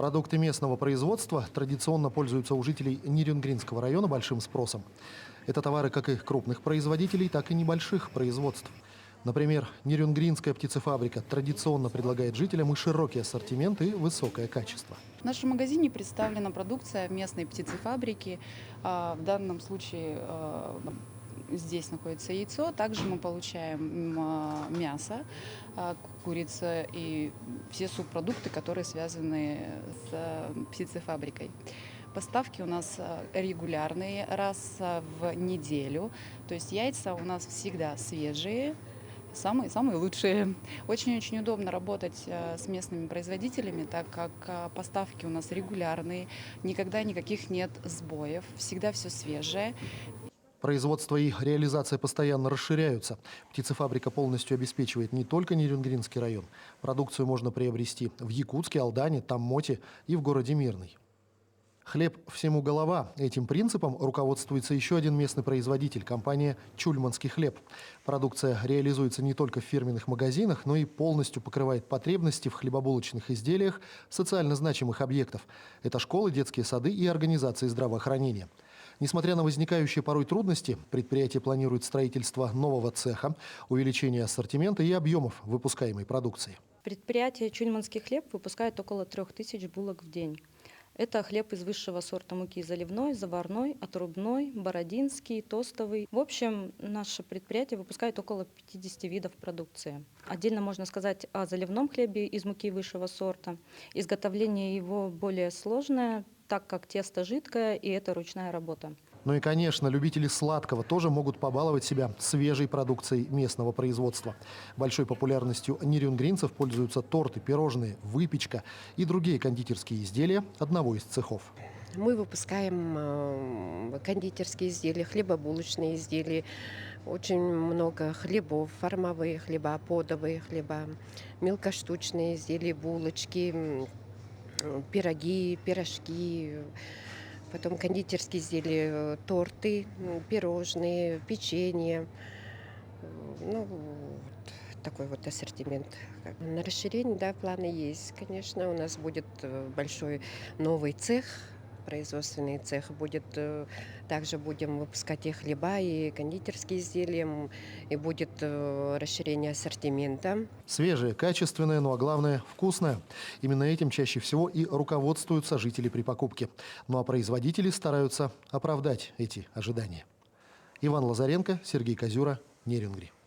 Продукты местного производства традиционно пользуются у жителей Нерюнгринского района большим спросом. Это товары как и крупных производителей, так и небольших производств. Например, Нерюнгринская птицефабрика традиционно предлагает жителям и широкий ассортимент, и высокое качество. В нашем магазине представлена продукция местной птицефабрики. В данном случае здесь находится яйцо. Также мы получаем мясо, курица и все субпродукты, которые связаны с птицефабрикой. Поставки у нас регулярные, раз в неделю. То есть яйца у нас всегда свежие, самые лучшие. Очень-очень удобно работать с местными производителями, так как поставки у нас регулярные, никогда никаких нет сбоев, всегда все свежее. Производство и реализация постоянно расширяются. Птицефабрика полностью обеспечивает не только Нерюнгринский район. Продукцию можно приобрести в Якутске, Алдане, Томмоте и в городе Мирный. Хлеб всему голова. Этим принципом руководствуется еще один местный производитель – компания «Чульманский хлеб». Продукция реализуется не только в фирменных магазинах, но и полностью покрывает потребности в хлебобулочных изделиях социально значимых объектов. Это школы, детские сады и организации здравоохранения. Несмотря на возникающие порой трудности, предприятие планирует строительство нового цеха, увеличение ассортимента и объемов выпускаемой продукции. Предприятие «Чульманский хлеб» выпускает около 3000 булок в день. Это хлеб из высшего сорта муки: заливной, заварной, отрубной, бородинский, тостовый. В общем, наше предприятие выпускает около 50 видов продукции. Отдельно можно сказать о заливном хлебе из муки высшего сорта. Изготовление его более сложное, так как тесто жидкое, и это ручная работа. Ну и, конечно, любители сладкого тоже могут побаловать себя свежей продукцией местного производства. Большой популярностью нерюнгринцев пользуются торты, пирожные, выпечка и другие кондитерские изделия одного из цехов. Мы выпускаем кондитерские изделия, хлебобулочные изделия, очень много хлебов, формовые хлеба, подовые хлеба, мелкоштучные изделия, булочки, пироги, пирожки. Потом кондитерские изделия, торты, пирожные, печенье. Такой вот ассортимент. На расширение, да, планы есть. Конечно, у нас будет большой новый цех, производственный цех. Также будем выпускать и хлеба, и кондитерские изделия, и будет расширение ассортимента. Свежее, качественное, ну а главное – вкусное. Именно этим чаще всего и руководствуются жители при покупке. Ну а производители стараются оправдать эти ожидания. Иван Лазаренко, Сергей Козюра, Нерюнгри.